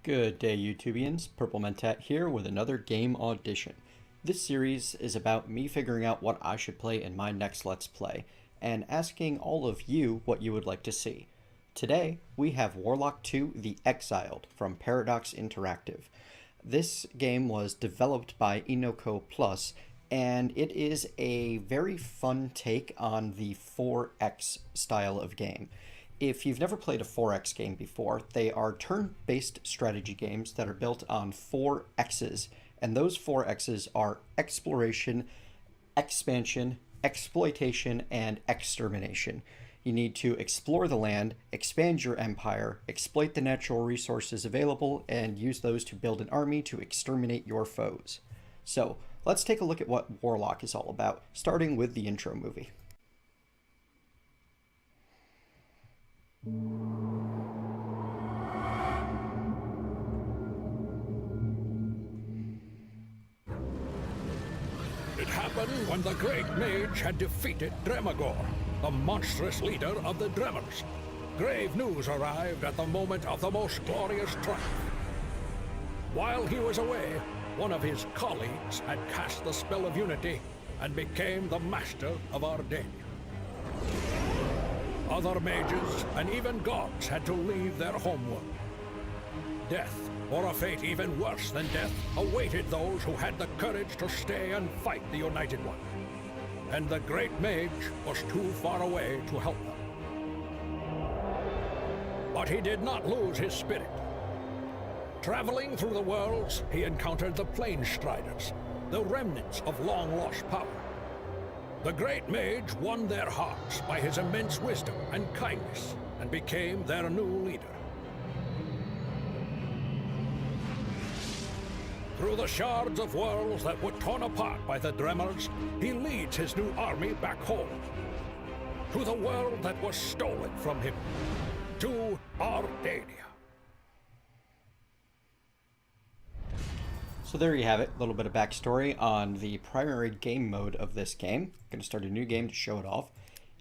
Good day, YouTubians. Purple Mentat here with another game audition. This series is about me figuring out what I should play in my next Let's Play, and asking all of you what you would like to see. Today, we have Warlock 2 The Exiled from Paradox Interactive. This game was developed by Inoko Plus, and it is a very fun take on the 4X style of game. If you've never played a 4X game before, they are turn-based strategy games that are built on 4X's, and those 4X's are exploration, expansion, exploitation, and extermination. You need to explore the land, expand your empire, exploit the natural resources available, and use those to build an army to exterminate your foes. So, let's take a look at what Warlock is all about, starting with the intro movie. It happened when the great mage had defeated Dremagor, the monstrous leader of the Dremers. Grave news arrived at the moment of the most glorious triumph. While he was away, one of his colleagues had cast the spell of unity and became the master of Ardania. Other mages and even gods had to leave their homeworld. Death, or a fate even worse than death, awaited those who had the courage to stay and fight the United One. And the great mage was too far away to help them. But he did not lose his spirit. Traveling through the worlds, he encountered the Plane Striders, the remnants of long-lost power. The great mage won their hearts by his immense wisdom and kindness, and became their new leader. Through the shards of worlds that were torn apart by the Dremers, he leads his new army back home. To the world that was stolen from him. To Ardania. So there you have it, a little bit of backstory on the primary game mode of this game. I'm going to start a new game to show it off,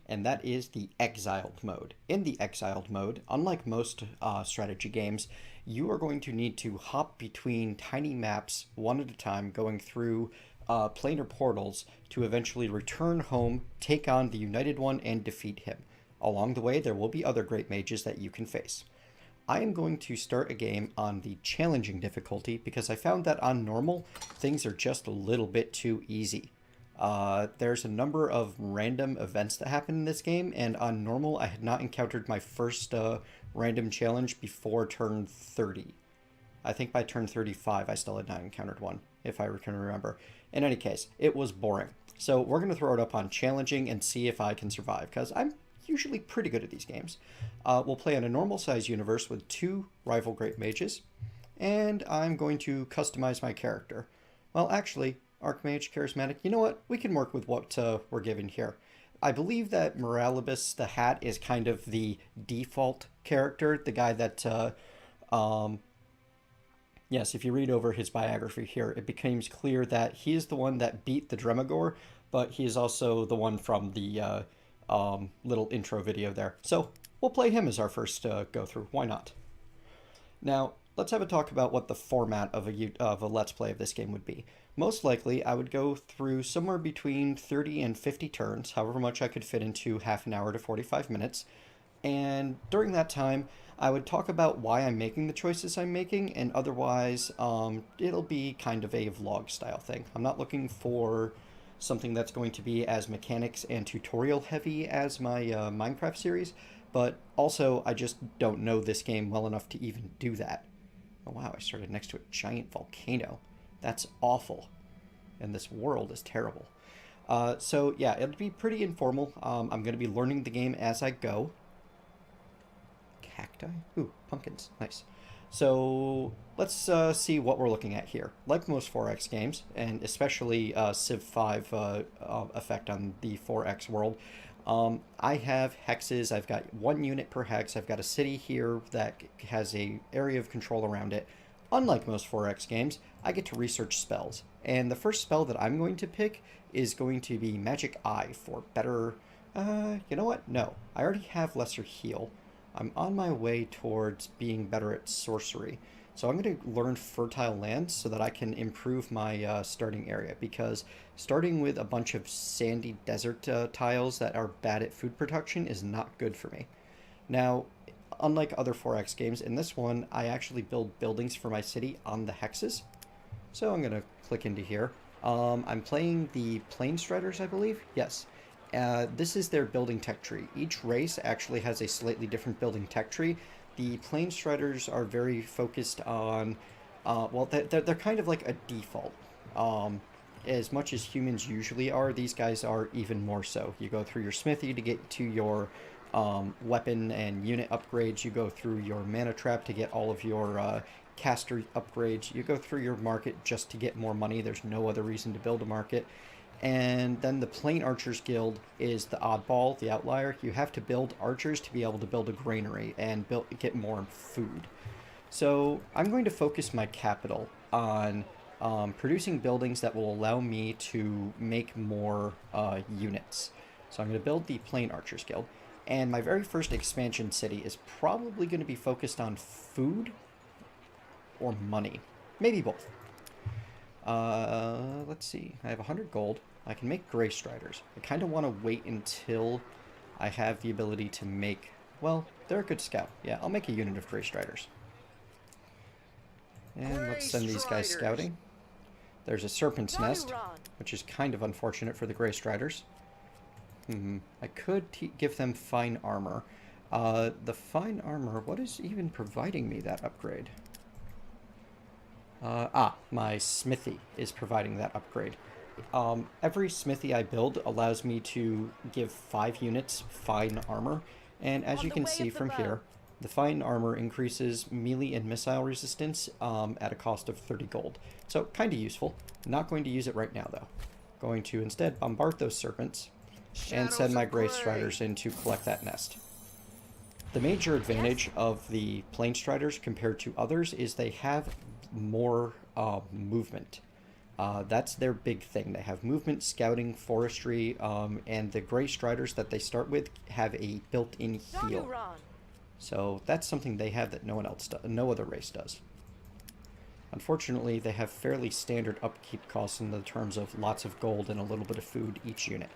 and that is the Exiled mode. In the Exiled mode, unlike most strategy games, you are going to need to hop between tiny maps one at a time, going through planar portals to eventually return home, take on the United One, and defeat him. Along the way, there will be other great mages that you can face. I am going to start a game on the challenging difficulty because I found that on normal, things are just a little bit too easy. There's a number of random events that happen in this game, and on normal, I had not encountered my first random challenge before turn 30. I think by turn 35, I still had not encountered one, if I can remember. In any case, it was boring. So we're going to throw it up on challenging and see if I can survive, because I'm usually pretty good at these games. We'll play in a normal size universe with 2 rival great mages, and I'm going to customize my character. Well, actually, Archmage, Charismatic, you know what? We can work with what we're given here. I believe that Moralibus the Hat is kind of the default character, the guy that, yes, if you read over his biography here, it becomes clear that he is the one that beat the Dremagor, but he is also the one from the little intro video there. So we'll play him as our first go-through. Why not? Now, let's have a talk about what the format of a Let's Play of this game would be. Most likely, I would go through somewhere between 30 and 50 turns, however much I could fit into half an hour to 45 minutes. And during that time, I would talk about why I'm making the choices I'm making, and otherwise, it'll be kind of a vlog style thing. I'm not looking for something that's going to be as mechanics and tutorial heavy as my Minecraft series, but also I just don't know this game well enough to even do that. Oh wow, I started next to a giant volcano. That's awful. And this world is terrible. So yeah, it'll be pretty informal. I'm going to be learning the game as I go. Cacti? Ooh, pumpkins. Nice. So let's see what we're looking at here. Like most 4X games, and especially Civ V effect on the 4X world, I have hexes. I've got 1 unit per hex. I've got a city here that has a area of control around it. Unlike most 4X games, I get to research spells. And the first spell that I'm going to pick is going to be Magic Eye for better... you know what? No. I already have Lesser Heal. I'm on my way towards being better at sorcery. So I'm going to learn fertile lands so that I can improve my starting area, because starting with a bunch of sandy desert tiles that are bad at food production is not good for me. Now, unlike other 4X games, in this one I actually build buildings for my city on the hexes. So I'm going to click into here. I'm playing the Planestriders, I believe. Yes. This is their building tech tree. Each race actually has a slightly different building tech tree. The Planestriders are very focused on, well, they're kind of like a default. As much as humans usually are, these guys are even more so. You go through your smithy to get to your weapon and unit upgrades. You go through your mana trap to get all of your caster upgrades. You go through your market just to get more money. There's no other reason to build a market. And then the Plain Archers Guild is the oddball, the outlier. You have to build archers to be able to build a granary and get more food. So I'm going to focus my capital on producing buildings that will allow me to make more units. So I'm going to build the Plain Archers Guild. And my very first expansion city is probably going to be focused on food or money. Maybe both. Let's see. I have 100 gold. I can make Grey Striders. I kind of want to wait until I have the ability to make... Well, they're a good scout. Yeah, I'll make a unit of Grey Striders. And let's send these guys scouting. There's a Serpent's Nest, which is kind of unfortunate for the Grey Striders. I could give them Fine Armor. The Fine Armor, what is even providing me that upgrade? My smithy is providing that upgrade. Every smithy I build allows me to give 5 units fine armor, and as you can see from here, the fine armor increases melee and missile resistance at a cost of 30 gold. So kind of useful. Not going to use it right now though. Going to instead bombard those serpents and send my Grey Striders in to collect that nest. The major advantage of the Planestriders compared to others is they have more movement. That's their big thing. They have movement, scouting, forestry, and the Grey Striders that they start with have a built-in heal. So that's something they have that no one else does, no other race does. Unfortunately, they have fairly standard upkeep costs in the terms of lots of gold and a little bit of food each unit.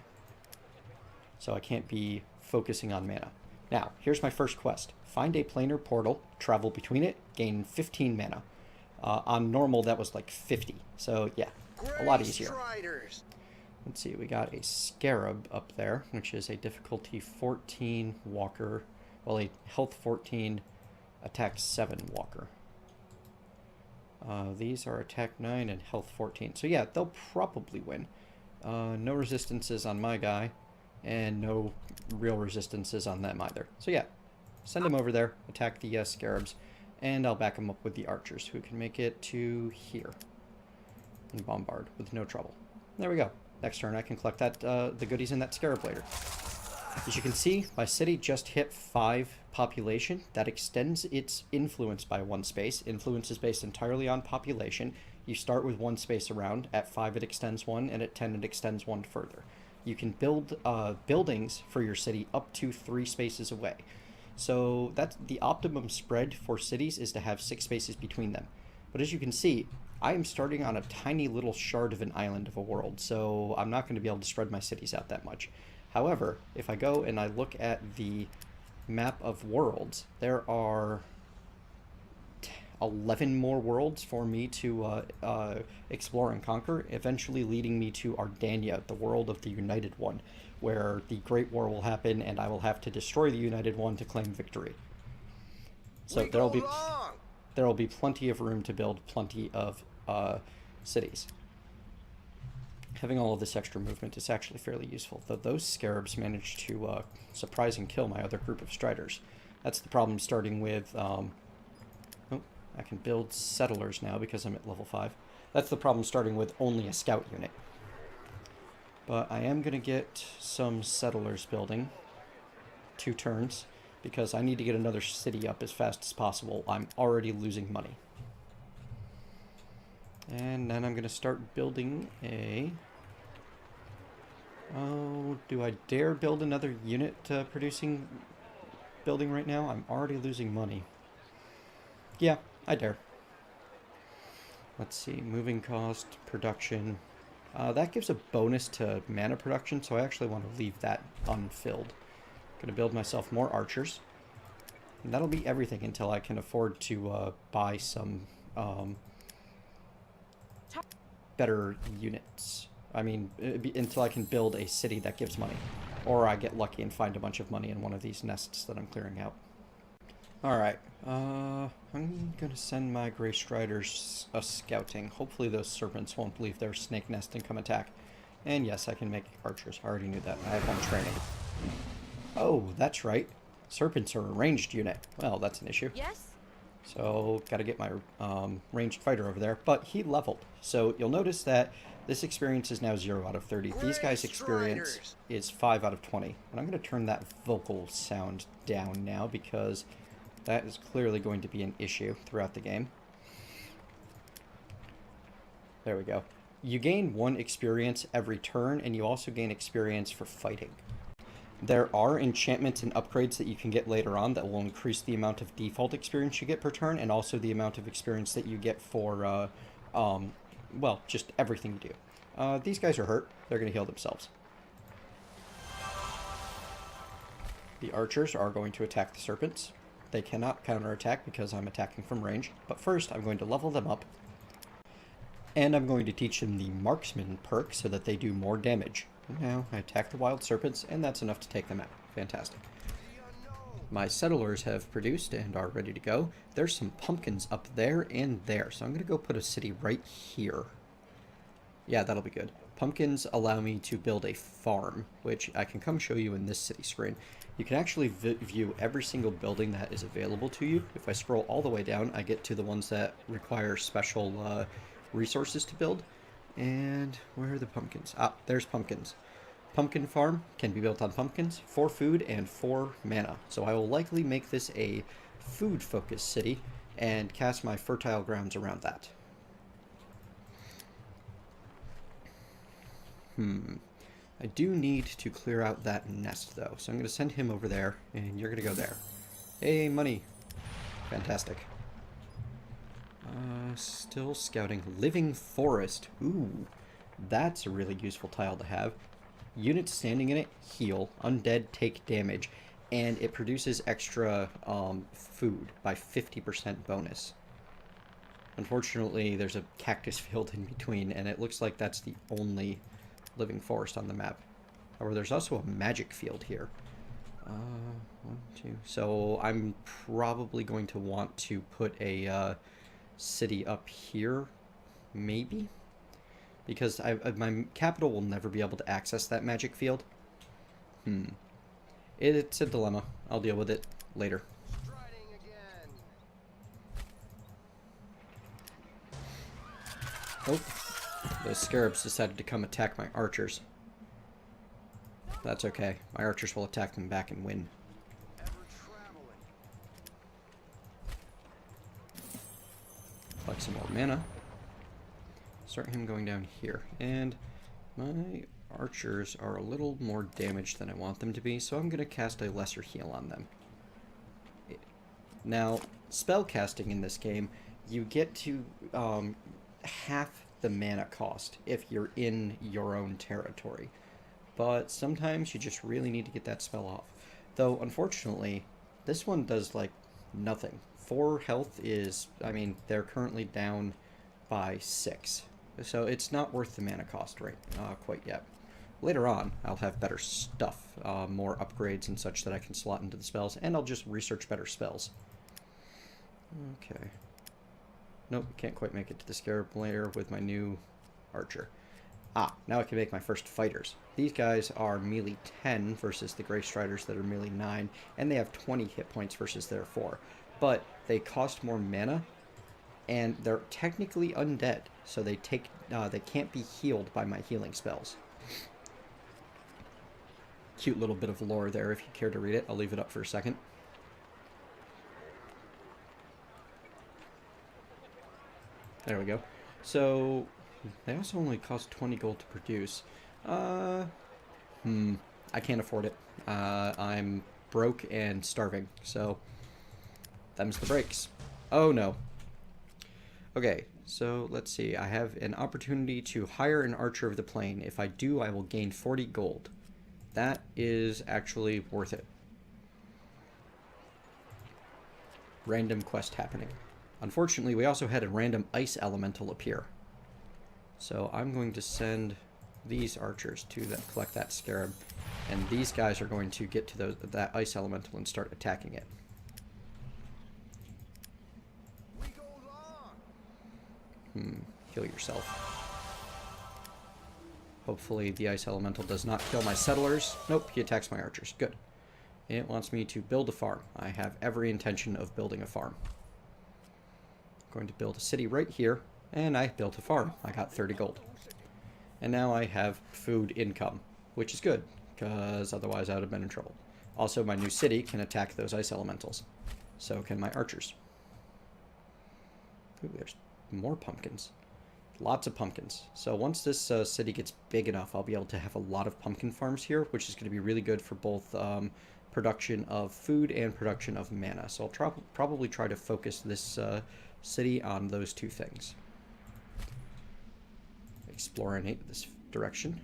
So I can't be focusing on mana. Now, here's my first quest. Find a planar portal, travel between it, gain 15 mana. On normal, that was like 50. So, yeah, a lot easier. Let's see, we got a Scarab up there, which is a difficulty 14 walker. Well, a health 14, attack 7 walker. These are attack 9 and health 14. So, yeah, they'll probably win. No resistances on my guy, and no real resistances on them either. So, yeah, send them over there, attack the Scarabs. And I'll back them up with the archers, who can make it to here. And bombard with no trouble. There we go. Next turn I can collect that the goodies in that scarab later. As you can see, my city just hit 5 population. That extends its influence by 1 space. Influence is based entirely on population. You start with 1 space around. At 5 it extends 1, and at 10 it extends 1 further. You can build buildings for your city up to 3 spaces away. So that's the optimum spread for cities, is to have 6 spaces between them. But as you can see, I am starting on a tiny little shard of an island of a world, so I'm not going to be able to spread my cities out that much. However, if I go and I look at the map of worlds, there are 11 more worlds for me to explore and conquer, eventually leading me to Ardania, the world of the United One, where the Great War will happen, and I will have to destroy the United One to claim victory. So there will be plenty of room to build plenty of cities. Having all of this extra movement is actually fairly useful, though those scarabs managed to surprise and kill my other group of striders. That's the problem starting with... oh, I can build settlers now because I'm at level 5. That's the problem starting with only a scout unit. But I am going to get some settlers building. 2 turns, because I need to get another city up as fast as possible. I'm already losing money. And then I'm going to start building a... Oh, do I dare build another unit producing building right now? I'm already losing money. Yeah, I dare. Let's see, moving cost, production. That gives a bonus to mana production, so I actually want to leave that unfilled. Gonna build myself more archers. And that'll be everything until I can afford to buy some better units. I mean, until I can build a city that gives money. Or I get lucky and find a bunch of money in one of these nests that I'm clearing out. Alright, I'm gonna send my Grey Striders scouting. Hopefully those serpents won't leave their snake nest and come attack. And yes, I can make archers. I already knew that. I have one training. Oh, that's right. Serpents are a ranged unit. Well, that's an issue. Yes? So, gotta get my ranged fighter over there. But he leveled. So, you'll notice that this experience is now 0 out of 30. These guys' experience is 5 out of 20. And I'm going to turn that vocal sound down now because that is clearly going to be an issue throughout the game. There we go. You gain 1 experience every turn, and you also gain experience for fighting. There are enchantments and upgrades that you can get later on that will increase the amount of default experience you get per turn, and also the amount of experience that you get for, well, just everything you do. These guys are hurt. They're going to heal themselves. The archers are going to attack the serpents. They cannot counterattack because I'm attacking from range. But first, I'm going to level them up. And I'm going to teach them the marksman perk so that they do more damage. Now, I attack the wild serpents, and that's enough to take them out. Fantastic. My settlers have produced and are ready to go. There's some pumpkins up there and there, so I'm going to go put a city right here. Yeah, that'll be good. Pumpkins allow me to build a farm, which I can come show you in this city screen. You can actually view every single building that is available to you. If I scroll all the way down, I get to the ones that require special resources to build. And where are the pumpkins? Ah, there's pumpkins. Pumpkin farm can be built on pumpkins, 4 food and 4 mana. So I will likely make this a food-focused city and cast my fertile grounds around that. I do need to clear out that nest, though. So I'm going to send him over there, and you're going to go there. Hey, money. Fantastic. Still scouting. Living Forest. Ooh, that's a really useful tile to have. Units standing in it heal. Undead take damage. And it produces extra food by 50% bonus. Unfortunately, there's a cactus field in between, and it looks like that's the only living forest on the map. However, there's also a magic field here. 1, 2. So I'm probably going to want to put a city up here, maybe? Because my capital will never be able to access that magic field. It's a dilemma. I'll deal with it later. Oh, the scarabs decided to come attack my archers. That's okay. My archers will attack them back and win. Collect some more mana. Start him going down here. And my archers are a little more damaged than I want them to be, so I'm going to cast a lesser heal on them. Now, spell casting in this game, you get to half the mana cost if you're in your own territory. But sometimes you just really need to get that spell off. Though, unfortunately, this one does, like, nothing. 4 health is, I mean, they're currently down by 6. So it's not worth the mana cost quite yet. Later on, I'll have better stuff, more upgrades and such that I can slot into the spells, and I'll just research better spells. Okay. Nope, can't quite make it to the scarab layer with my new archer. Ah, now I can make my first fighters. These guys are melee 10 versus the Grey Striders that are melee 9, and they have 20 hit points versus their 4. But they cost more mana, and they're technically undead, so they can't be healed by my healing spells. Cute little bit of lore there if you care to read it. I'll leave it up for a second. There we go. So, they also only cost 20 gold to produce. I can't afford it. I'm broke and starving, so them's the breaks. Oh no. Okay, so let's see. I have an opportunity to hire an archer of the plane. If I do, I will gain 40 gold. That is actually worth it. Random quest happening. Unfortunately, we also had a random ice elemental appear. So I'm going to send these archers to collect that scarab, and these guys are going to get to that ice elemental and start attacking it. Heal yourself. Hopefully the ice elemental does not kill my settlers. Nope, he attacks my archers. Good. It wants me to build a farm. I have every intention of building a farm. I'm going to build a city right here, and I built a farm. I got 30 gold. And now I have food income, which is good, because otherwise I would have been in trouble. Also, my new city can attack those ice elementals. So can my archers. Ooh, there's more pumpkins. Lots of pumpkins. So once this city gets big enough, I'll be able to have a lot of pumpkin farms here, which is going to be really good for both production of food and production of mana. So I'll probably try to focus this city on those two things. Explorinate this direction.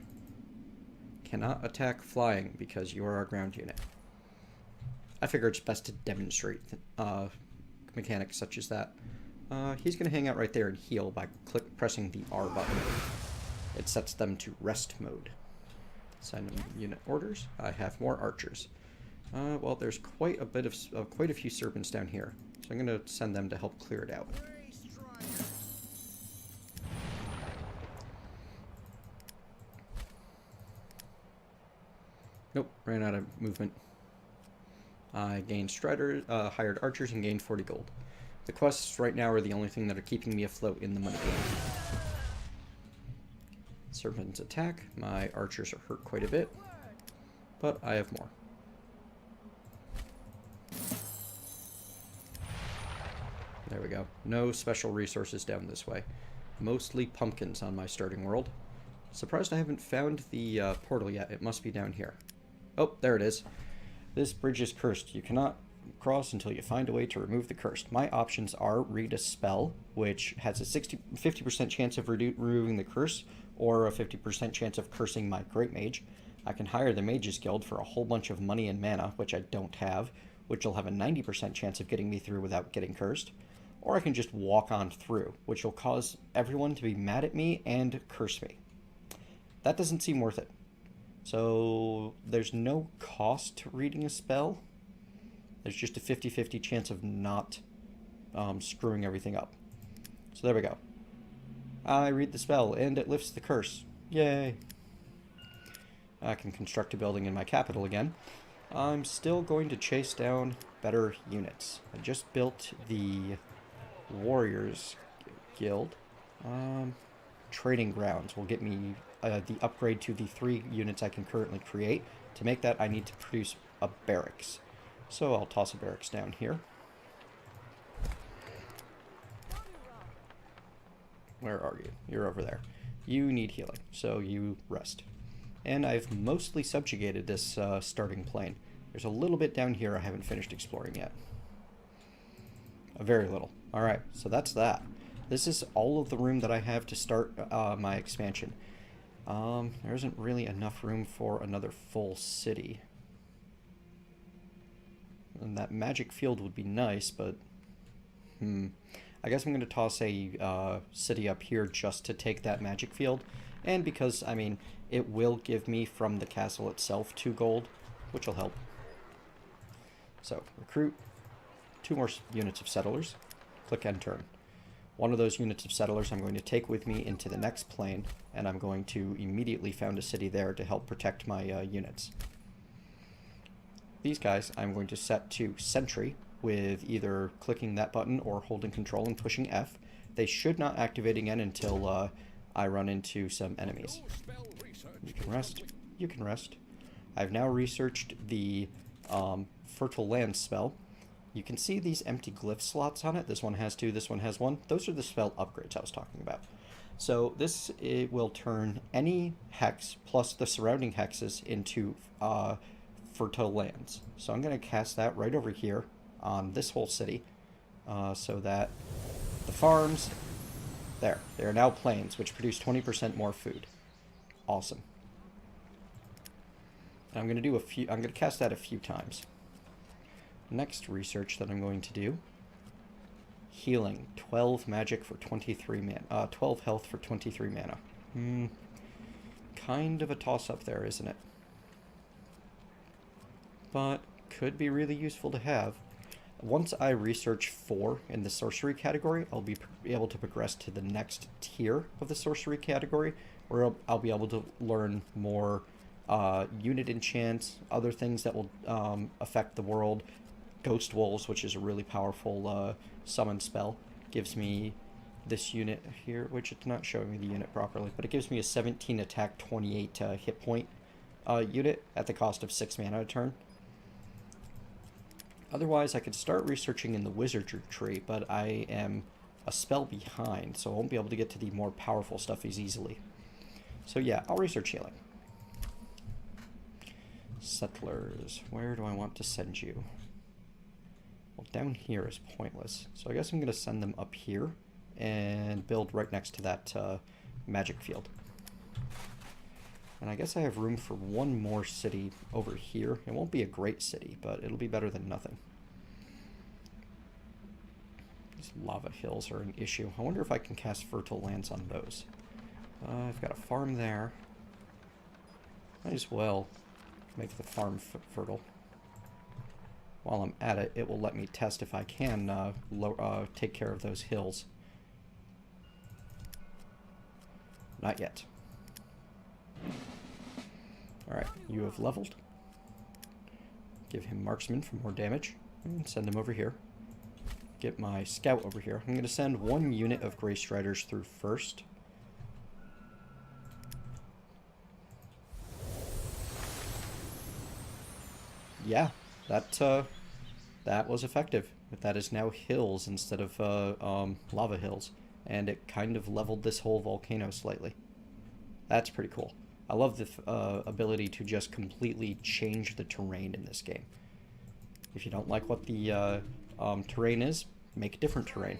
Cannot attack flying because you are our ground unit. I figure it's best to demonstrate mechanics such as that. He's going to hang out right there and heal by pressing the R button. It sets them to rest mode. Send them unit orders. I have more archers. Well, there's quite a few serpents down here, so I'm going to send them to help clear it out. Nope, ran out of movement. I gained striders, hired archers, and gained 40 gold. The quests right now are the only thing that are keeping me afloat in the money game. Serpents attack. My archers are hurt quite a bit, but I have more. There we go. No special resources down this way. Mostly pumpkins on my starting world. Surprised I haven't found the portal yet. It must be down here. Oh, there it is. This bridge is cursed. You cannot cross until you find a way to remove the curse. My options are read a spell, which has a 50% chance of removing the curse, or a 50% chance of cursing my Great Mage. I can hire the Mages Guild for a whole bunch of money and mana, which I don't have, which will have a 90% chance of getting me through without getting cursed. Or I can just walk on through, which will cause everyone to be mad at me and curse me. That doesn't seem worth it. So there's no cost to reading a spell. There's just a 50-50 chance of not screwing everything up. So there we go. I read the spell, and it lifts the curse. Yay! I can construct a building in my capital again. I'm still going to chase down better units. I just built the Warriors Guild. Trading grounds will get me the upgrade to the 3 units I can currently create. To make that, I need to produce a barracks. So I'll toss a barracks down here. Where are you? You're over there. You need healing, so you rest. And I've mostly subjugated this starting plane. There's a little bit down here I haven't finished exploring yet. A very little. Alright, so that's that. This is all of the room that I have to start my expansion. There isn't really enough room for another full city. And that magic field would be nice, but... I guess I'm going to toss a city up here just to take that magic field. And because, I mean, it will give me from the castle itself 2 gold, which will help. So, recruit 2 more units of settlers. Click end turn. One of those units of settlers I'm going to take with me into the next plane, and I'm going to immediately found a city there to help protect my units. These guys I'm going to set to sentry with either clicking that button or holding control and pushing F. They should not activate again until I run into some enemies. You can rest. You can rest. I've now researched the Fertile Land spell. You can see these empty glyph slots on it. This one has 2, this one has 1. Those are the spell upgrades I was talking about. So this will turn any hex plus the surrounding hexes into fertile lands. So I'm going to cast that right over here on this whole city so that the farms There. They are now plains, which produce 20% more food. Awesome. And I'm going to do I'm going to cast that a few times. Next research that I'm going to do. Healing. 12 magic for 23 mana. 12 health for 23 mana. Kind of a toss-up there, isn't it? But could be really useful to have. Once I research 4 in the sorcery category, I'll be able to progress to the next tier of the sorcery category, where I'll be able to learn more unit enchants, other things that will affect the world. Ghost Wolves, which is a really powerful summon spell, gives me this unit here, which it's not showing me the unit properly, but it gives me a 17 attack, 28 hit point unit at the cost of 6 mana a turn. Otherwise, I could start researching in the wizardry tree, but I am a spell behind, so I won't be able to get to the more powerful stuff as easily. So yeah, I'll research healing. Settlers, where do I want to send you? Well, down here is pointless, so I guess I'm going to send them up here and build right next to that magic field. And I guess I have room for one more city over here. It won't be a great city, but it'll be better than nothing. These lava hills are an issue. I wonder if I can cast fertile lands on those. I've got a farm there. Might as well make the farm fertile. While I'm at it, it will let me test if I can take care of those hills. Not yet. Alright, you have leveled. Give him marksman for more damage. And send him over here. Get my scout over here. I'm going to send 1 unit of Grey Striders through first. Yeah, that was effective. But that is now hills instead of lava hills. And it kind of leveled this whole volcano slightly. That's pretty cool. I love the ability to just completely change the terrain in this game. If you don't like what the terrain is, make a different terrain.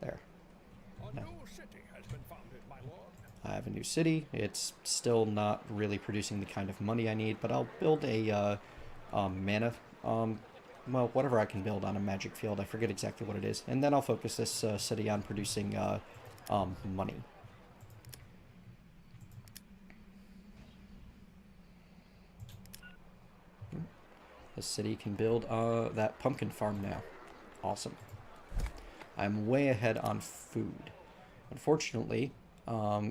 There. A new city has been founded, my lord. I have a new city. It's still not really producing the kind of money I need, but I'll build a mana, well, whatever I can build on a magic field. I forget exactly what it is. And then I'll focus this city on producing money. The city can build that pumpkin farm now. Awesome. I'm way ahead on food. Unfortunately,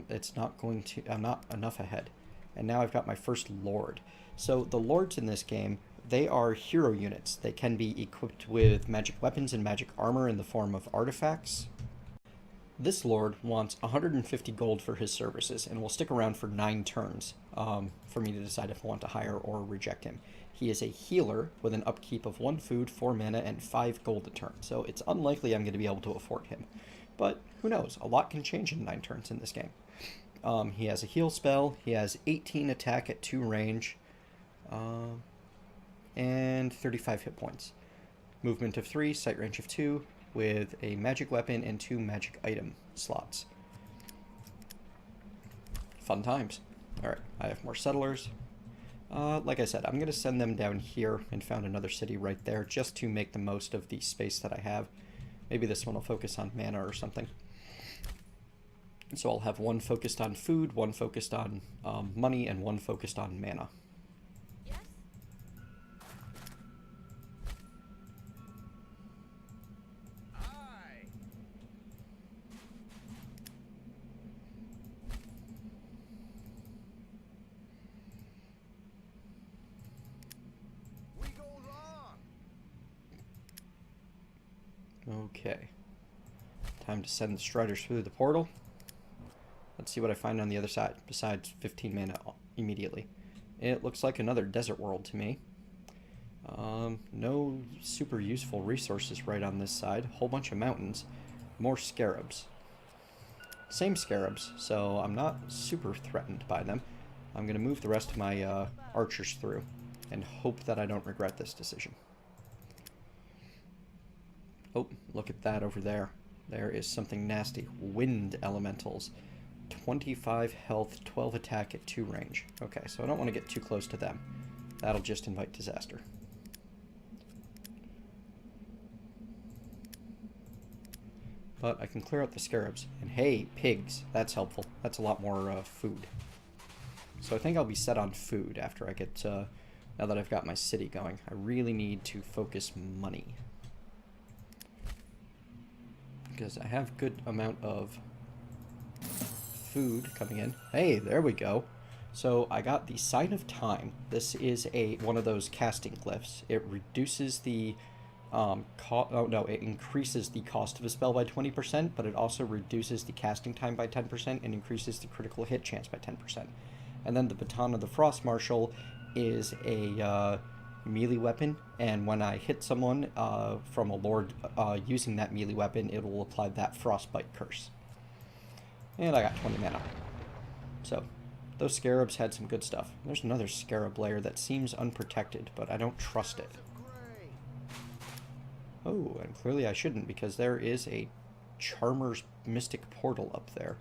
it's not going to... I'm not enough ahead. And now I've got my first lord. So the lords in this game, they are hero units. They can be equipped with magic weapons and magic armor in the form of artifacts. This lord wants 150 gold for his services and will stick around for 9 turns for me to decide if I want to hire or reject him. He is a healer with an upkeep of 1 food, 4 mana, and 5 gold a turn, so it's unlikely I'm going to be able to afford him. But who knows? A lot can change in 9 turns in this game. He has a heal spell, he has 18 attack at 2 range, and 35 hit points. Movement of 3, sight range of 2, with a magic weapon and 2 magic item slots. Fun times. Alright, I have more settlers. Like I said, I'm going to send them down here and found another city right there just to make the most of the space that I have. Maybe this one will focus on mana or something. So I'll have 1 focused on food, 1 focused on money, and 1 focused on mana. Yes? Aye. We go long. Okay. Time to send the Striders through the portal. Let's see what I find on the other side, besides 15 mana immediately. It looks like another desert world to me. No super useful resources right on this side. Whole bunch of mountains. More scarabs. Same scarabs, so I'm not super threatened by them. I'm going to move the rest of my archers through and hope that I don't regret this decision. Oh, look at that over there. There is something nasty. Wind elementals. 25 health, 12 attack at 2 range. Okay, so I don't want to get too close to them. That'll just invite disaster. But I can clear out the scarabs. And hey, pigs. That's helpful. That's a lot more food. So I think I'll be set on food after I get, now that I've got my city going. I really need to focus money. Because I have good amount of food coming in. Hey, there we go. So I got the Sign of Time. This is one of those casting glyphs. It reduces the it increases the cost of a spell by 20%, but it also reduces the casting time by 10% and increases the critical hit chance by 10%. And then the Baton of the Frost Marshal is a melee weapon, and when I hit someone from a lord using that melee weapon, it will apply that Frostbite curse. And I got 20 mana. So, those scarabs had some good stuff. There's another scarab lair that seems unprotected, but I don't trust it. Oh, and clearly I shouldn't, because there is a Charmer's Mystic Portal up there.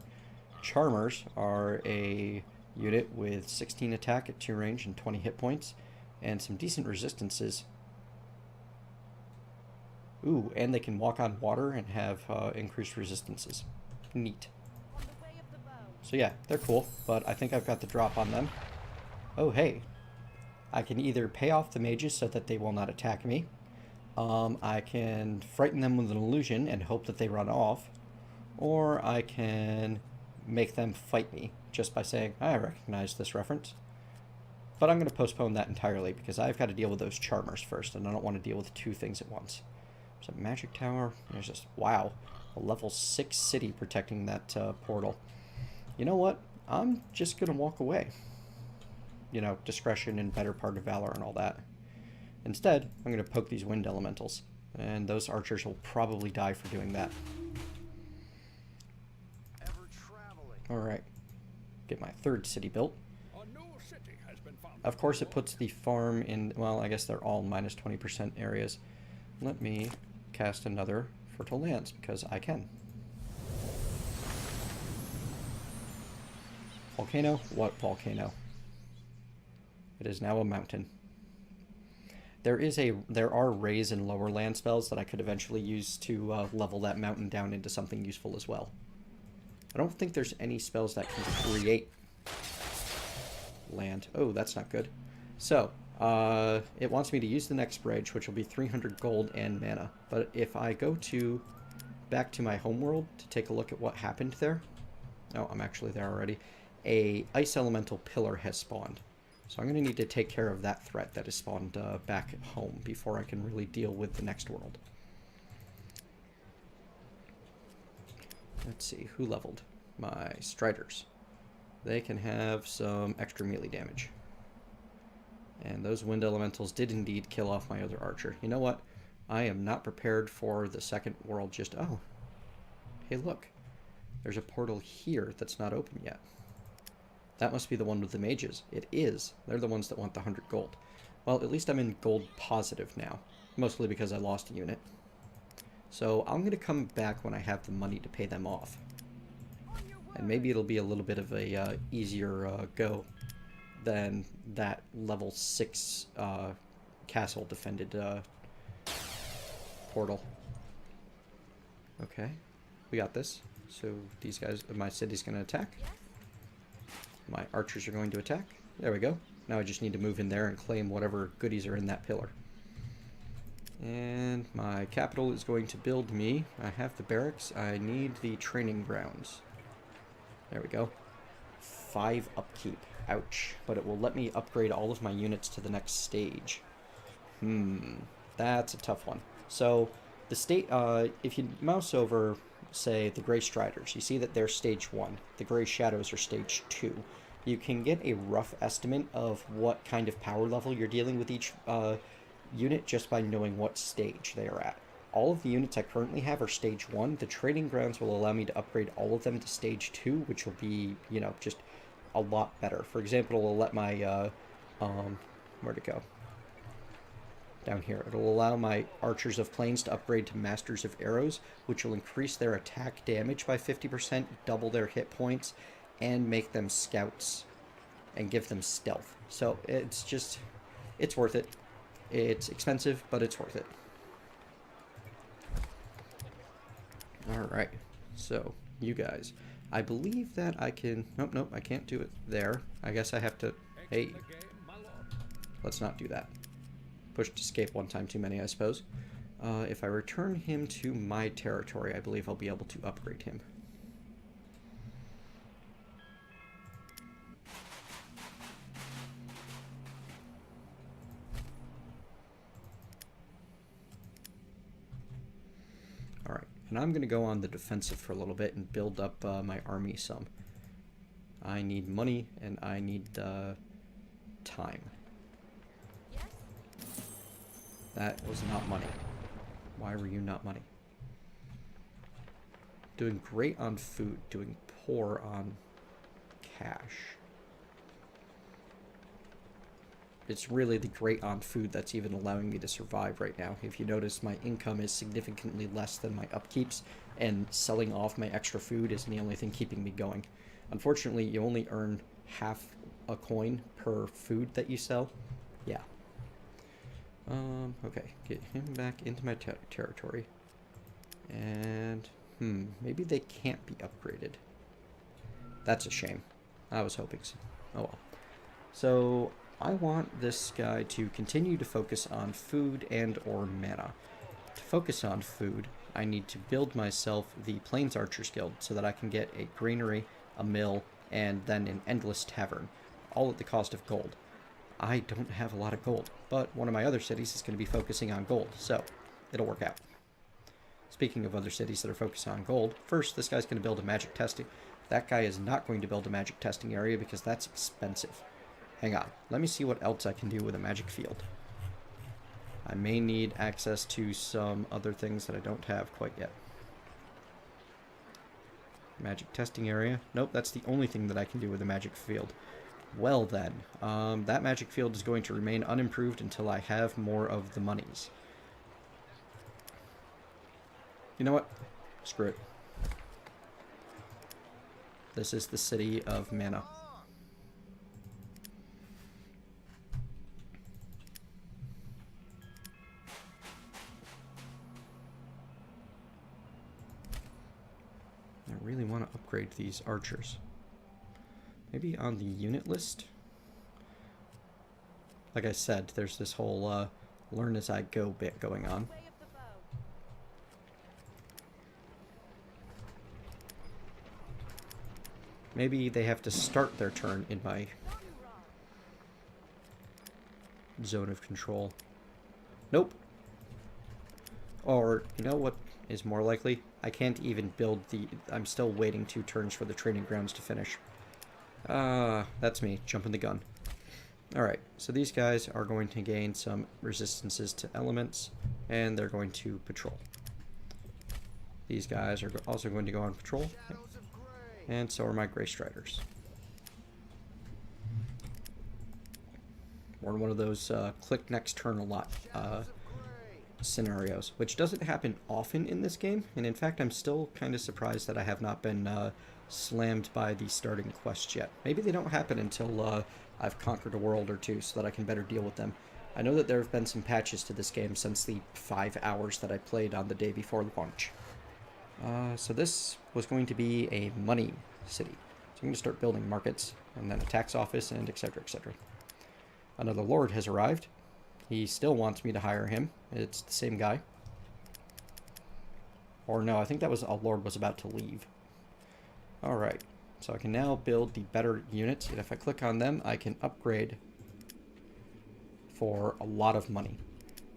Charmers are a unit with 16 attack at 2 range and 20 hit points, and some decent resistances. Ooh, and they can walk on water and have increased resistances. Neat. So yeah, they're cool, but I think I've got the drop on them. Oh hey, I can either pay off the mages so that they will not attack me. I can frighten them with an illusion and hope that they run off, or I can make them fight me just by saying, I recognize this reference. But I'm going to postpone that entirely because I've got to deal with those Charmers first, and I don't want to deal with 2 things at once. There's a magic tower. There's this, wow, a level 6 city protecting that portal. You know what? I'm just going to walk away. You know, discretion and better part of valor and all that. Instead, I'm going to poke these wind elementals, and those archers will probably die for doing that. Alright, get my 3rd city built. Of course it puts the farm in, well, I guess they're all minus 20% areas. Let me cast another Fertile Lands, because I can. Volcano? What volcano? It is now a mountain. There are raise and lower land spells that I could eventually use to level that mountain down into something useful as well. I don't think there's any spells that can create land. Oh, that's not good. So, it wants me to use the next bridge, which will be 300 gold and mana. But if I go back to my homeworld to take a look at what happened there... Oh, I'm actually there already. A ice elemental pillar has spawned. So I'm going to need to take care of that threat that is spawned back at home before I can really deal with the next world. Let's see, who leveled? My Striders. They can have some extra melee damage. And those wind elementals did indeed kill off my other archer. You know what? I am not prepared for the second world just... Oh. Hey, look. There's a portal here that's not open yet. That must be the one with the mages. It is. They're the ones that want the 100 gold. Well, at least I'm in gold positive now. Mostly because I lost a unit. So I'm going to come back when I have the money to pay them off. And maybe it'll be a little bit of a easier go than that level 6 castle defended portal. Okay, we got this. So these guys, my city's going to attack. My archers are going to attack. There we go. Now I just need to move in there and claim whatever goodies are in that pillar. And my capital is going to build me. I have the barracks. I need the training grounds. There we go. 5 upkeep. Ouch. But it will let me upgrade all of my units to the next stage. That's a tough one. So, the state, if you mouse over, say, the Grey Striders, you see that they're stage 1. The Grey Shadows are stage 2. You can get a rough estimate of what kind of power level you're dealing with each unit just by knowing what stage they are at. All of the units I currently have are stage 1. The training grounds will allow me to upgrade all of them to stage 2, which will be, you know, just a lot better. For example, it'll let my, where'd it go? down here. It'll allow my Archers of Plains to upgrade to Masters of Arrows, which will increase their attack damage by 50%, double their hit points, and make them scouts and give them stealth. So it's worth it. It's expensive, but it's worth it. Alright, so you guys. I believe that I can... Nope, I can't do it there. I guess I have to... Hey, let's not do that. Pushed escape one time too many, I suppose. If I return him to my territory, I believe I'll be able to upgrade him. Alright, and I'm going to go on the defensive for a little bit and build up my army some. I need money and I need time. That was not money. Why were you not money? Doing great on food, doing poor on cash. It's really the great on food that's even allowing me to survive right now. If you notice, my income is significantly less than my upkeeps, and selling off my extra food is the only thing keeping me going. Unfortunately, you only earn half a coin per food that you sell. Yeah. Okay, get him back into my territory. And, maybe they can't be upgraded. That's a shame. I was hoping so. Oh well. So, I want this guy to continue to focus on food and or mana. To focus on food, I need to build myself the Plains Archers Guild so that I can get a granary, a mill, and then an endless tavern, all at the cost of gold. I don't have a lot of gold, but one of my other cities is going to be focusing on gold, so it'll work out. Speaking of other cities that are focused on gold, first, this guy's going to build a magic testing. That guy is not going to build a magic testing area because that's expensive. Hang on, let me see what else I can do with a magic field. I may need access to some other things that I don't have quite yet. Magic testing area. Nope, that's the only thing that I can do with a magic field. Well then, that magic field is going to remain unimproved until I have more of the monies. You know what? Screw it. This is the city of mana. I really want to upgrade these archers. Maybe on the unit list? Like I said, there's this whole learn as I go bit going on. Maybe they have to start their turn in my zone of control. Nope. Or, you know what is more likely? I can't even build the... I'm still waiting 2 turns for the training grounds to finish. That's me, jumping the gun. Alright, so these guys are going to gain some resistances to elements, and they're going to patrol. These guys are also going to go on patrol, and so are my Grey Striders. We're in one of those click next turn a lot scenarios, which doesn't happen often in this game, and in fact I'm still kind of surprised that I have not been slammed by the starting quests yet. Maybe they don't happen until I've conquered a world or two so that I can better deal with them. I know that there have been some patches to this game since the 5 hours that I played on the day before launch. So this was going to be a money city. So I'm going to start building markets, and then a tax office, and etc, etc. Another lord has arrived. He still wants me to hire him. It's the same guy. Or no, I think that was a lord was about to leave. Alright, so I can now build the better units, and if I click on them, I can upgrade for a lot of money.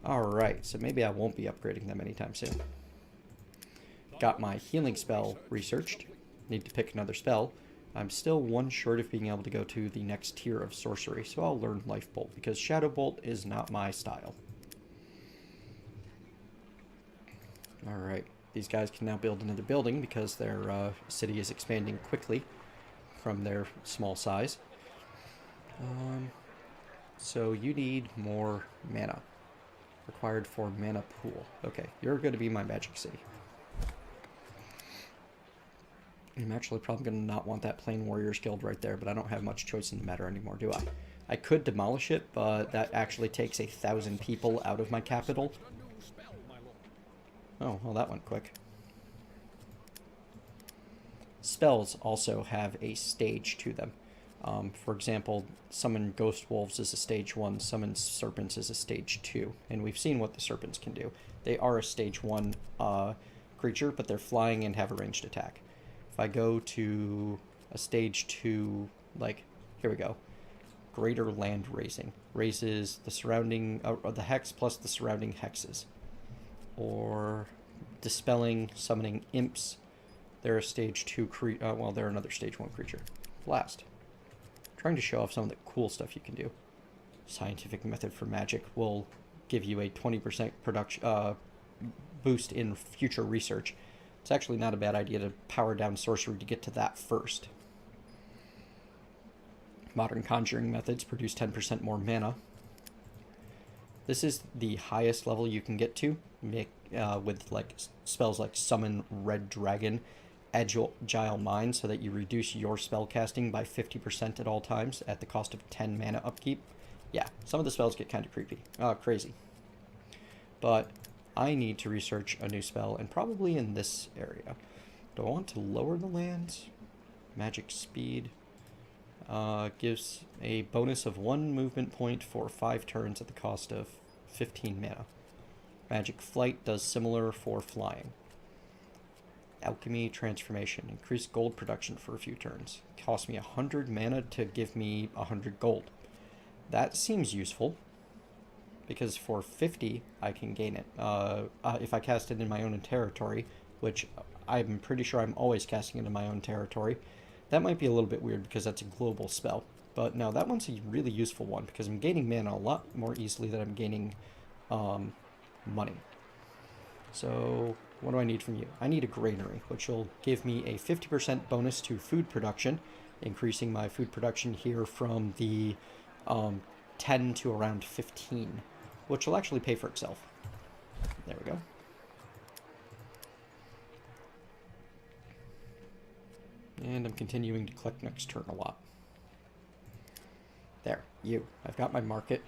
Alright, so maybe I won't be upgrading them anytime soon. Got my healing spell researched. Need to pick another spell. I'm still 1 short of being able to go to the next tier of sorcery, so I'll learn Life Bolt, because Shadow Bolt is not my style. Alright, these guys can now build another building because their city is expanding quickly from their small size. So you need more mana. Required for mana pool. Okay, you're going to be my magic city. I'm actually probably going to not want that Plain Warriors Guild right there, but I don't have much choice in the matter anymore, do I? I could demolish it, but that actually takes 1,000 people out of my capital. Oh, well, that went quick. Spells also have a stage to them. For example, summon Ghost Wolves is a stage 1, summon Serpents is a stage 2, and we've seen what the Serpents can do. They are a stage 1 creature, but they're flying and have a ranged attack. If I go to a stage 2, like, here we go, Greater Land Raising. Raises the surrounding, the hex plus the surrounding hexes. Or Dispelling, summoning Imps. They're a stage 2 well, they're another stage 1 creature. Blast. Trying to show off some of the cool stuff you can do. Scientific method for magic will give you a 20% production boost in future research. It's actually not a bad idea to power down sorcery to get to that first. Modern conjuring methods produce 10% more mana. This is the highest level you can get to with like spells like Summon Red Dragon, Agile Mind, so that you reduce your spell casting by 50% at all times at the cost of 10 mana upkeep. Yeah, some of the spells get kind of creepy. Crazy. But I need to research a new spell, and probably in this area. Do I want to lower the lands? Magic Speed. Gives a bonus of 1 movement point for 5 turns at the cost of 15 mana. Magic Flight does similar for flying. Alchemy Transformation. Increase gold production for a few turns. Cost me 100 mana to give me 100 gold. That seems useful, because for 50 I can gain it. If I cast it in my own territory, which I'm pretty sure I'm always casting it in my own territory, that might be a little bit weird because that's a global spell. But no, that one's a really useful one because I'm gaining mana a lot more easily than I'm gaining money. So what do I need from you? I need a granary, which will give me a 50% bonus to food production, increasing my food production here from the 10 to around 15, which will actually pay for itself. There we go. And I'm continuing to collect next turn a lot. There, you. I've got my market.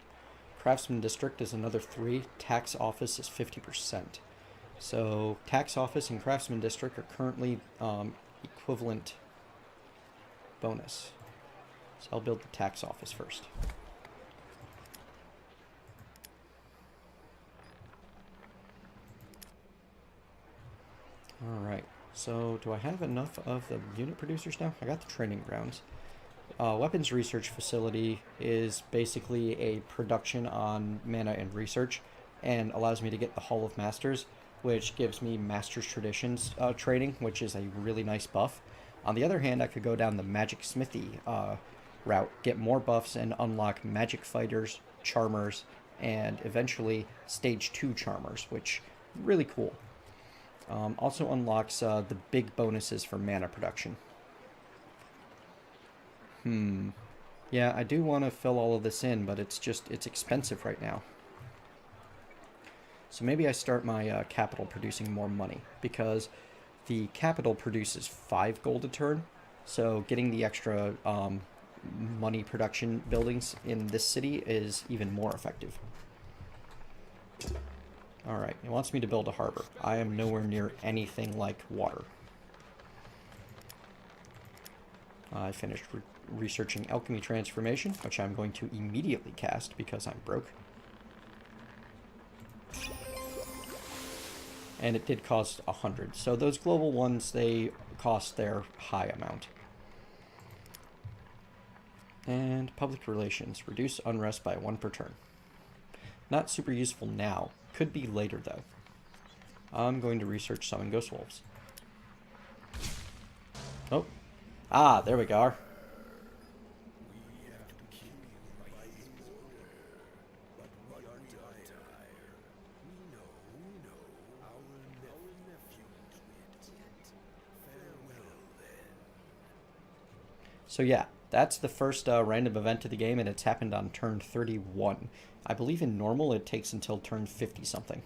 Craftsman District is another 3. Tax Office is 50%. So Tax Office and Craftsman District are currently equivalent bonus. So I'll build the Tax Office first. Alright, so do I have enough of the unit producers now? I got the training grounds. Weapons Research Facility is basically a production on mana and research, and allows me to get the Hall of Masters, which gives me Master's Traditions training, which is a really nice buff. On the other hand, I could go down the Magic Smithy route, get more buffs, and unlock Magic Fighters, Charmers, and eventually Stage 2 Charmers, which really cool. Also unlocks the big bonuses for mana production. Yeah, I do want to fill all of this in, but it's expensive right now. So maybe I start my capital producing more money, because the capital produces 5 gold a turn, so getting the extra money production buildings in this city is even more effective. Alright, it wants me to build a harbor. I am nowhere near anything like water. I finished researching Alchemy Transformation, which I'm going to immediately cast because I'm broke. And it did cost 100. So those global ones, they cost their high amount. And Public Relations. Reduce unrest by 1 per turn. Not super useful now. Could be later, though. I'm going to research Summon Ghost Wolves. Oh. Ah, there we go. So yeah, That's the first random event of the game, and it's happened on turn 31. I believe in normal it takes until turn 50 something.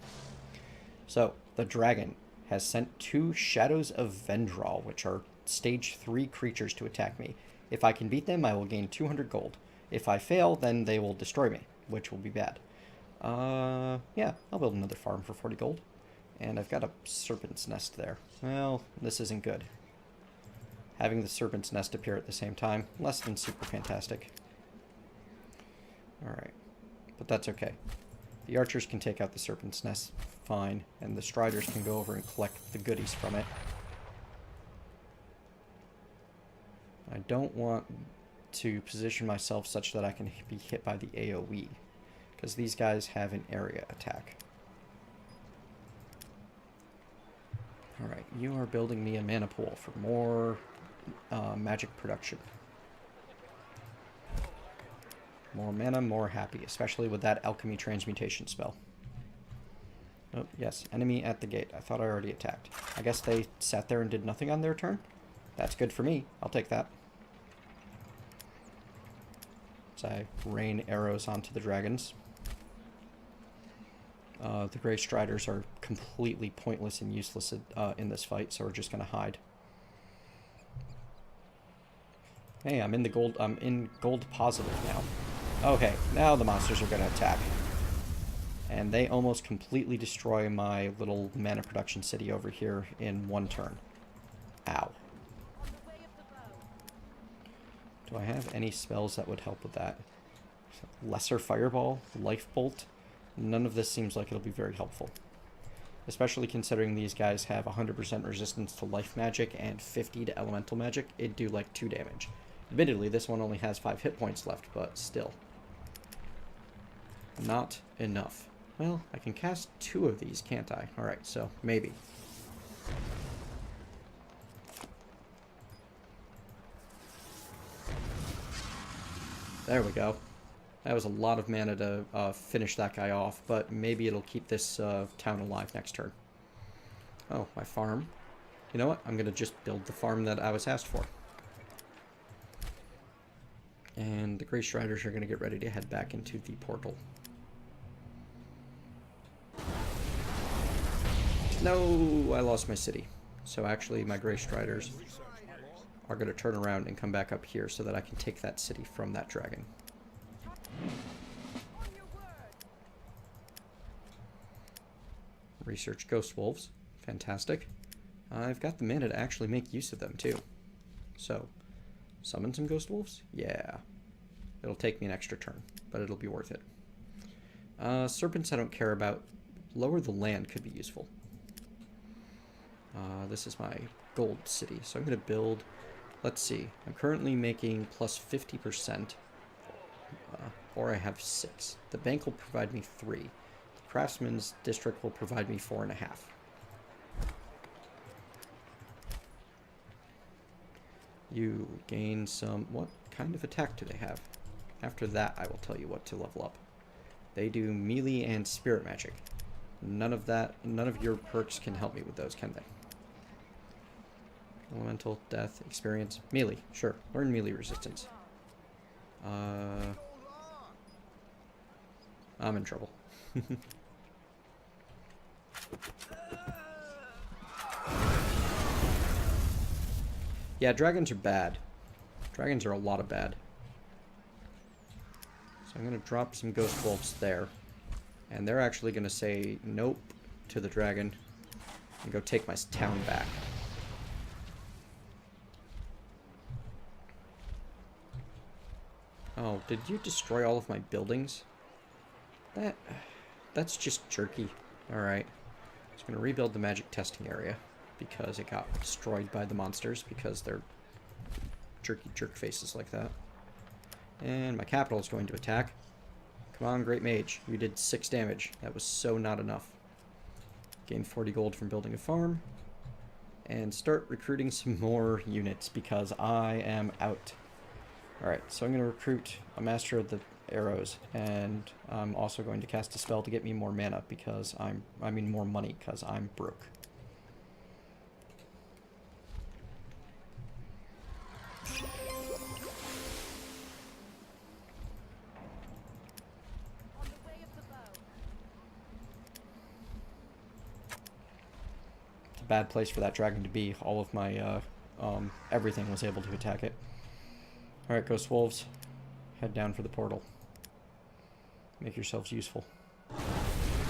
So, the dragon has sent 2 Shadows of Vendral, which are stage 3 creatures to attack me. If I can beat them, I will gain 200 gold. If I fail, then they will destroy me, which will be bad. Yeah, I'll build another farm for 40 gold. And I've got a serpent's nest there. Well, this isn't good. Having the serpent's nest appear at the same time, less than super fantastic. Alright, but that's okay. The archers can take out the serpent's nest fine, and the striders can go over and collect the goodies from it. I don't want to position myself such that I can be hit by the AoE, because these guys have an area attack. Alright, you are building me a mana pool for more magic production. More mana, more happy, especially with that alchemy transmutation spell. Oh, yes, enemy at the gate. I thought I already attacked. I guess they sat there and did nothing on their turn. That's good for me. I'll take that. As I rain arrows onto the dragons. The Grey Striders are completely pointless and useless in this fight, so we're just going to hide. Hey, I'm in gold positive now. Okay, now the monsters are going to attack. And they almost completely destroy my little mana production city over here in 1 turn. Ow. Do I have any spells that would help with that? Lesser Fireball? Life Bolt? None of this seems like it'll be very helpful. Especially considering these guys have 100% resistance to life magic and 50 to elemental magic. It'd do like 2 damage. Admittedly, this one only has 5 hit points left, but still. Not enough. Well, I can cast 2 of these, can't I? Alright, so maybe. There we go. That was a lot of mana to finish that guy off, but maybe it'll keep this town alive next turn. Oh, my farm. You know what? I'm going to just build the farm that I was asked for. And the Grey Striders are going to get ready to head back into the portal. No, I lost my city. So actually, my Grey Striders are going to turn around and come back up here so that I can take that city from that dragon. Research Ghost Wolves. Fantastic. I've got the mana to actually make use of them, too. So, summon some Ghost Wolves? Yeah. It'll take me an extra turn, but it'll be worth it. Serpents I don't care about. Lower the land could be useful. This is my gold city, so I'm going to build... Let's see. I'm currently making plus 50%, or I have 6. The bank will provide me 3. The craftsman's district will provide me 4.5. You gain some... What kind of attack do they have? After that, I will tell you what to level up. They do melee and spirit magic. None of your perks can help me with those, can they? Elemental, death, experience, melee. Sure, learn melee resistance. I'm in trouble. Yeah, dragons are bad. Dragons are a lot of bad. So I'm going to drop some Ghost Wolves there. And they're actually going to say nope to the dragon and go take my town back. Oh, did you destroy all of my buildings? That's just jerky. Alright. Just going to rebuild the magic testing area because it got destroyed by the monsters because they're jerky jerk faces like that. And my capital is going to attack. Come on, Great Mage. You did 6 damage. That was so not enough. Gain 40 gold from building a farm. And start recruiting some more units because I am out. Alright, so I'm going to recruit a Master of the Arrows. And I'm also going to cast a spell to get me more mana because more money because I'm broke. a bad place for that dragon to be. All of my, everything was able to attack it. Alright, Ghost Wolves. Head down for the portal. Make yourselves useful.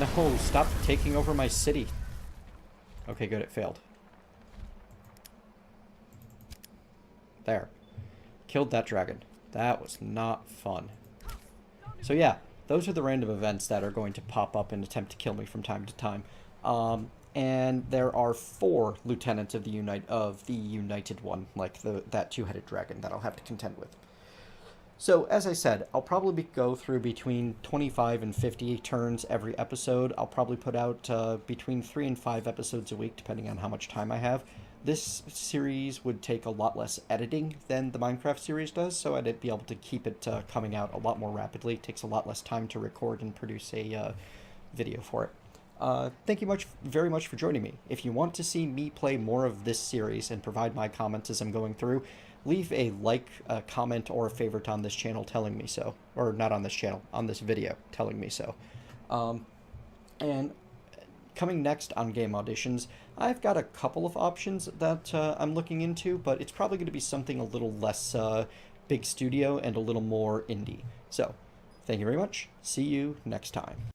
No, stop taking over my city. Okay, good, it failed. There. Killed that dragon. That was not fun. So yeah, those are the random events that are going to pop up and attempt to kill me from time to time. And there are 4 lieutenants of the United One, like that 2-headed dragon that I'll have to contend with. So, as I said, I'll probably go through between 25 and 50 turns every episode. I'll probably put out between 3 and 5 episodes a week, depending on how much time I have. This series would take a lot less editing than the Minecraft series does, so I'd be able to keep it coming out a lot more rapidly. It takes a lot less time to record and produce a video for it. Thank you very much for joining me. If you want to see me play more of this series and provide my comments as I'm going through, leave a like, a comment, or a favorite on this channel telling me so. Or not on this channel, on this video telling me so. And coming next on Game Auditions, I've got a couple of options that I'm looking into, but it's probably going to be something a little less big studio and a little more indie. So, thank you very much. See you next time.